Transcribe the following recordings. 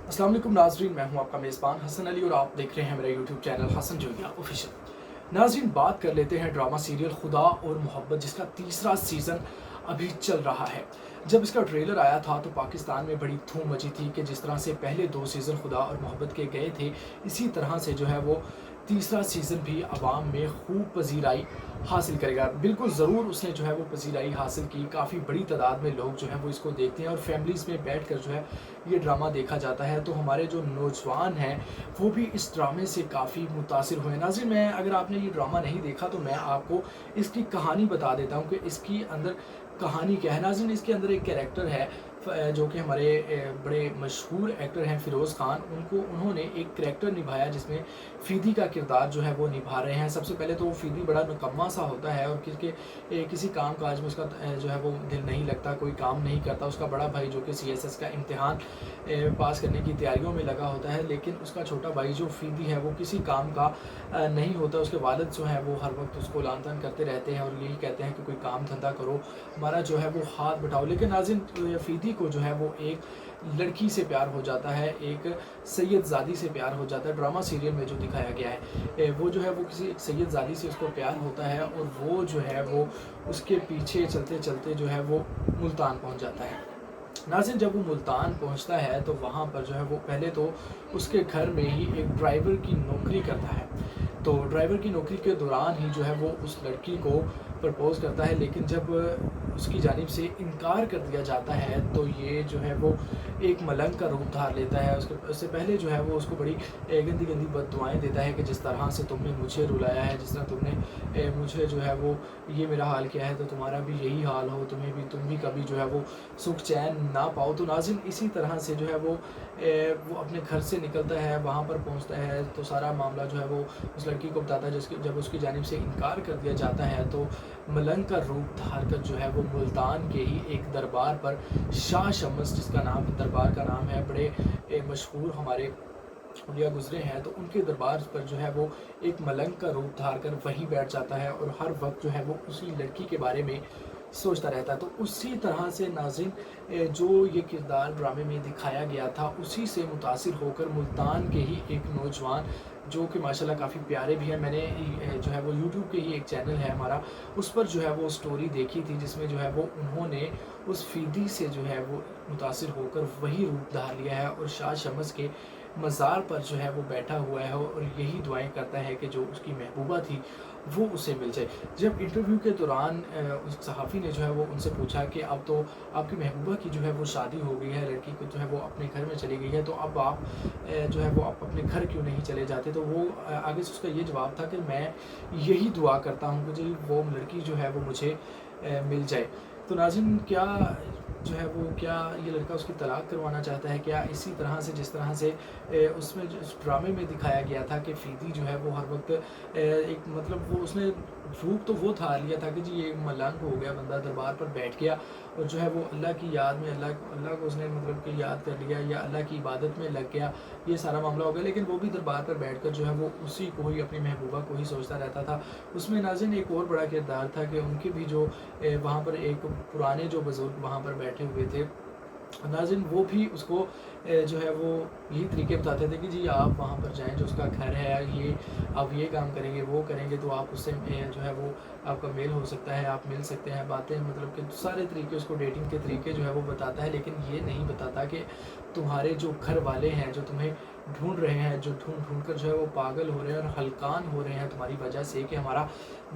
अस्सलाम वालेकुम नाजरीन, मैं हूं आपका मेज़बान हसन अली और आप देख रहे हैं मेरा YouTube channel Hasan Zoya official. नाजरीन, बात कर लेते हैं ड्रामा सीरियल खुदा और मोहब्बत, जिसका तीसरा सीज़न अभी चल रहा है। जब इसका ट्रेलर आया था तो पाकिस्तान में बड़ी धूम मची थी कि जिस तरह से पहले 2 सीज़न खुदा और मोहब्बत के गए थे, इसी तरह से जो है वो तीसरा सीज़न भी अवाम में खूब पजीराई हासिल करेगा। बिल्कुल ज़रूर उसने जो है वो पजीराई हासिल की। काफ़ी बड़ी तादाद में लोग जो हैं वो इसको देखते हैं और फैमिलीज़ में बैठ कर जो है ये ड्रामा देखा जाता है। तो हमारे जो नौजवान हैं वो भी इस ड्रामे से काफ़ी मुतासिर हुए। नाज़रीन, मैं अगर आपने ये ड्रामा नहीं देखा तो मैं आपको इसकी कहानी बता देता हूँ कि इसकी अंदर कहानी क्या है। नाज़रीन, इसके अंदर एक कैरेक्टर है जो कि हमारे बड़े मशहूर एक्टर हैं फ़िरोज़ ख़ान। उन्होंने एक कैरेक्टर निभाया जिसमें फ़ीदी का किरदार जो है वो निभा रहे हैं। सबसे पहले तो फ़ीदी बड़ा निकम्मा सा होता है और किसी काम काज में उसका जो है वो दिल नहीं लगता, कोई काम नहीं करता। उसका बड़ा भाई जो कि CSS का इम्तिहान पास करने की तैयारियों में लगा होता है, लेकिन उसका छोटा भाई जो फ़ीदी है वो किसी काम का नहीं होता। उसके वालिद जो है वो हर वक्त उसको लान तान करते रहते हैं और यही कहते हैं कि कोई काम धंधा करो, हमारा जो है वो हाथ बटाओ। लेकिन नाज़रीन, फ़ीदी को जो है वो एक लड़की से प्यार हो जाता है, एक सैयदज़ादी से प्यार हो जाता है। ड्रामा सीरियल में जो दिखाया गया है वो जो है वो किसी सैयदज़ादी से उसको प्यार होता है और वो जो है वो उसके पीछे चलते चलते जो है वो मुल्तान पहुंच जाता है। नाज़रीन, जब वो मुल्तान पहुंचता है तो वहाँ पर जो है वो पहले तो उसके घर में ही एक ड्राइवर की नौकरी करता है। तो ड्राइवर की नौकरी के दौरान ही जो है वो उस लड़की को प्रपोज़ करता है, लेकिन जब उसकी जानिब से इनकार कर दिया जाता है तो ये जो है वो एक मलंग का रूप धार लेता है। उससे पहले जो है वो उसको बड़ी गंदी गंदी बद्दुआएं देता है कि जिस तरह से तुमने मुझे रुलाया है, जिस तरह तुमने मुझे जो है वो ये मेरा हाल किया है तो तुम्हारा भी यही हाल हो, तुम भी कभी जो है वो सुख चैन ना पाओ। तो नाज़रीन, इसी तरह से जो है वो अपने घर से निकलता है, वहाँ पर पहुँचता है तो सारा मामला जो है वो उस लड़की को बताता है। जब उसकी जानिब से इनकार कर दिया जाता है तो मलंग का रूप धार कर जो है वो मुल्तान के ही एक दरबार पर शाह शम्स, जिसका नाम दरबार का नाम है, बड़े मशहूर हमारे उलिया गुजरे हैं, तो उनके दरबार पर जो है वो एक मलंग का रूप धार कर वहीं बैठ जाता है और हर वक्त जो है वो उसी लड़की के बारे में सोचता रहता है। तो उसी तरह से नाज़रीन, जो ये किरदार ड्रामे में दिखाया गया था उसी से मुतासिर होकर मुल्तान के ही एक नौजवान जो कि माशाल्लाह काफ़ी प्यारे भी हैं, मैंने जो है वो यूट्यूब के ही एक चैनल है हमारा, उस पर जो है वो स्टोरी देखी थी जिसमें जो है वो उन्होंने उस फ़ीदी से जो है वो मुतासिर होकर वही रूप धार लिया है और शाह शम्स के मज़ार पर जो है वो बैठा हुआ है और यही दुआएं करता है कि जो उसकी महबूबा थी वो उसे मिल जाए। जब इंटरव्यू के दौरान उस सहाफ़ी ने जो है वो उनसे पूछा कि अब तो आपकी महबूबा की जो है वो शादी हो गई है, लड़की को जो है वो अपने घर में चली गई है, तो अब आप जो है वो आप अपने घर क्यों नहीं चले जाते। तो वो आगे से उसका ये जवाब था कि मैं यही दुआ करता हूँ कि जो वो लड़की जो है वो मुझे मिल जाए। तो नाज़रीन, जो है वो क्या ये लड़का उसकी तलाक करवाना चाहता है क्या? इसी तरह से जिस तरह से उसमें जो उस ड्रामे में दिखाया गया था कि फ़ीदी जो है वो हर वक्त एक मतलब वो उसने रूप तो वो धार लिया था कि जी ये मलंग हो गया बंदा, दरबार पर बैठ गया और जो है वो अल्लाह की याद में अल्लाह को उसने मतलब कि याद कर लिया या अल्लाह की इबादत में लग गया, ये सारा मामला हो गया। लेकिन वो भी दरबार पर बैठकर जो है वो उसी को ही, अपनी महबूबा को ही सोचता रहता था। उसमें नाज़रीन एक और बड़ा किरदार था कि उनके भी जो वहाँ पर एक पुराने जो बुज़ुर्ग वहाँ पर बैठे हुए थे, नाज़रीन वो भी उसको जो है वो यही तरीके बताते थे कि जी आप वहाँ पर जाएँ, जो उसका घर है, ये आप ये काम करेंगे, वो करेंगे तो आप उससे जो है वो आपका मेल हो सकता है, आप मिल सकते हैं, बातें मतलब कि सारे तरीके उसको डेटिंग के तरीके जो है वो बताता है। लेकिन ये नहीं बताता कि तुम्हारे जो घर वाले हैं, जो तुम्हें ढूंढ रहे हैं, जो ढूंढ कर जो है वो पागल हो रहे हैं और हलकान हो रहे हैं तुम्हारी वजह से कि हमारा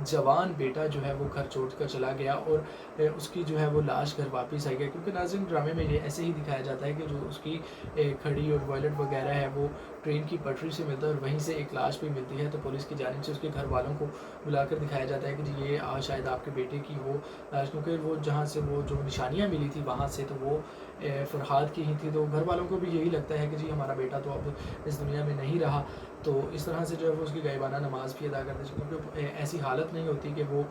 जवान बेटा जो है वो घर छोड़ कर चला गया और उसकी जो है वो लाश घर वापस आ गया। क्योंकि नाज़रीन ड्रामे में ये ऐसे ही दिखाया जाता है कि जो उसकी खड़ी और वॉलेट वगैरह है वो ट्रेन की पटरी से मिलता है और वहीं से एक लाश भी मिलती है। तो पुलिस की जानिब से उसके घर वालों को बुलाकर दिखाया जाता है कि जी ये शायद आपके बेटे की हो लाश, क्योंकि वो जहाँ से वो जो निशानियाँ मिली थी वहाँ से तो वो फरहाद की ही थी। तो घर वालों को भी यही लगता है कि जी हमारा बेटा तो अब इस दुनिया में नहीं रहा। तो इस तरह से जो है वो उसकी गायबाना नमाज़ भी अदा करते हैं, क्योंकि ऐसी हालत नहीं होती कि वो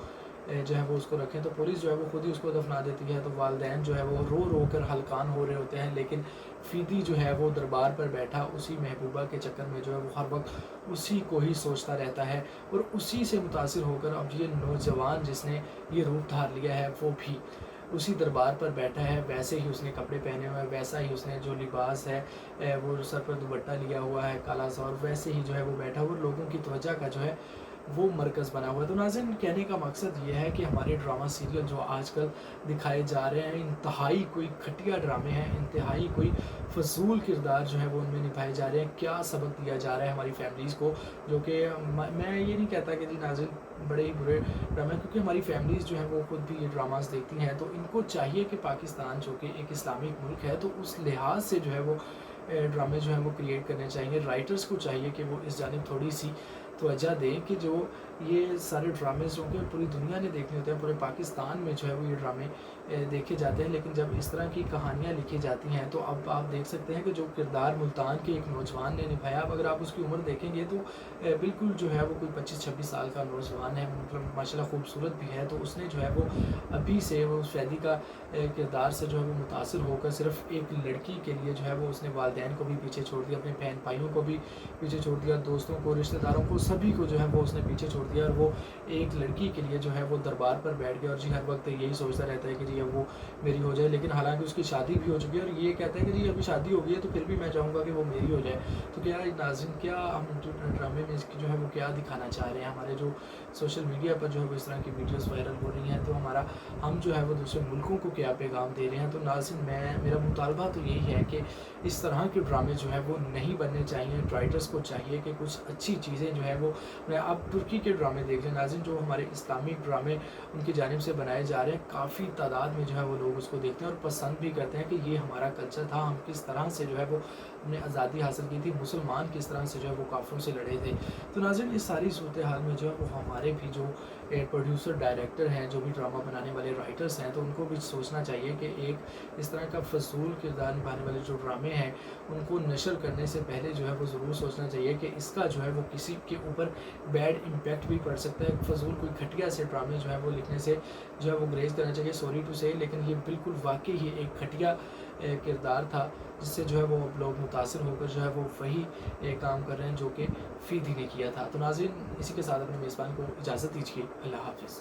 जो है वो उसको रखें। तो पुलिस जो है वो खुद ही उसको दफना देती है। तो वालिदैन जो है वो रो रो कर हलकान हो रहे होते हैं, लेकिन फ़ीदी जो है वो दरबार पर बैठा उसी महबूबा के चक्कर में जो है वो हर वक्त उसी को ही सोचता रहता है और उसी से मुतासिर होकर अब ये नौजवान जिसने ये रूप धार लिया है वो भी اسی دربار پر بیٹھا ہے، ویسے ہی اس نے کپڑے پہنے ہوئے ہیں، ویسا ہی اس نے جو لباس ہے وہ سر پر دوپٹہ لیا ہوا ہے کالا سا، اور ویسے ہی جو ہے وہ بیٹھا ہوا، لوگوں کی توجہ کا جو ہے وہ مرکز بنا ہوا ہے۔ تو ناظرین، کہنے کا مقصد یہ ہے کہ ہمارے ڈرامہ سیریل جو آج کل دکھائے جا رہے ہیں، انتہائی کوئی گھٹیا ڈرامے ہیں، انتہائی کوئی فضول کردار جو ہے وہ ان میں نبھائے جا رہے ہیں۔ کیا سبق دیا جا رہا ہے ہماری فیملیز کو، جو کہ میں یہ نہیں کہتا کہ جی ناظرین بڑے ہی برے ڈرامے، کیونکہ ہماری فیملیز جو ہیں وہ خود بھی یہ ڈراماز دیکھتی ہیں، تو ان کو چاہیے کہ پاکستان جو کہ ایک اسلامک ملک ہے، تو اس لحاظ سے جو ہے وہ ڈرامے جو ہیں وہ کریٹ کرنے چاہیے۔ رائٹرز کو چاہیے کہ وہ اس جانب تھوڑی سی توجہ دیں کہ جو یہ سارے ڈرامے جو کہ پوری دنیا نے دیکھنے ہوتے ہیں، پورے پاکستان میں جو ہے وہ یہ ڈرامے دیکھے جاتے ہیں، لیکن جب اس طرح کی کہانیاں لکھی جاتی ہیں تو اب آپ دیکھ سکتے ہیں کہ جو کردار ملتان کے ایک نوجوان نے نبھایا، اب اگر آپ اس کی عمر دیکھیں گے تو بالکل جو ہے وہ کوئی 25-26 سال کا نوجوان ہے، مطلب ماشاءاللہ خوبصورت بھی ہے، تو اس نے جو ہے وہ ابھی سے وہ فیدی کا کردار سے جو ہے وہ متاثر ہو کر صرف ایک لڑکی کے لیے جو ہے وہ اس نے والدین کو بھی پیچھے چھوڑ دیا، اپنے بہن بھائیوں کو بھی پیچھے چھوڑ دیا، دوستوں کو، رشتہ داروں کو، سبھی کو جو ہے وہ اس نے پیچھے چھوڑ دیا، اور وہ ایک لڑکی کے لیے جو ہے وہ دربار پر بیٹھ گیا، اور جی ہر وقت یہی سوچتا رہتا ہے کہ جی اب وہ میری ہو جائے، لیکن حالانکہ اس کی شادی بھی ہو چکی ہے، اور یہ کہتا ہے کہ جی ابھی شادی ہو گئی ہے تو پھر بھی میں چاہوں گا کہ وہ میری ہو جائے۔ تو کیا ناظرین، کیا ہم ڈرامے میں اس کی جو ہے وہ کیا دکھانا چاہ رہے ہیں؟ ہمارے جو سوشل میڈیا پر جو ہے وہ اس طرح کی ویڈیوز وائرل ہو رہی ہیں، تو ہم جو ہے وہ دوسرے ملکوں کو کیا پیغام دے رہے ہیں؟ تو ناظرین، میرا مطالبہ تو یہی ہے کہ اس طرح کے ڈرامے جو ہے وہ نہیں بننے چاہیے۔ رائٹرز کو چاہیے کہ کچھ اچھی چیزیں جو ہے وہ، آپ ترکی کے ڈرامے دیکھ لیں ناظرین، جو ہمارے اسلامک ڈرامے ان کی جانب سے بنائے جا رہے ہیں، کافی تعداد میں جو ہے وہ لوگ اس کو دیکھتے ہیں اور پسند بھی کرتے ہیں کہ یہ ہمارا کلچر تھا، ہم کس طرح سے جو ہے وہ ہم نے آزادی حاصل کی تھی، مسلمان کس طرح سے جو ہے وہ کافروں سے لڑے تھے۔ تو ناظرین، اس ساری صورتحال میں جو ہے وہ ہمارے بھی جو پروڈیوسر ڈائریکٹر ہیں، جو بھی ڈرامہ بنانے والے رائٹرز ہیں، تو ان کو بھی سوچنا چاہیے کہ ایک اس طرح کا فضول کردار نبھانے والے جو ڈرامے ہیں ان کو نشر کرنے سے پہلے جو ہے وہ ضرور سوچنا چاہیے کہ اس کا جو ہے وہ کسی کے اوپر بیڈ امپیکٹ بھی پڑ سکتا ہے۔ فضول کوئی گھٹیا سے ڈرامے جو ہے وہ لکھنے سے جو ہے وہ گریز کرنا چاہیے، سوری ٹو سے، لیکن یہ بالکل واقعی ہی ایک گھٹیا کردار تھا، جس سے جو ہے وہ لوگ متاثر ہو کر جو ہے وہ وہی کام کر رہے ہیں جو کہ فیدی نے کیا تھا۔ تو ناظرین، اسی کے ساتھ اپنے میزبان کو اجازت دیجیے، اللہ حافظ۔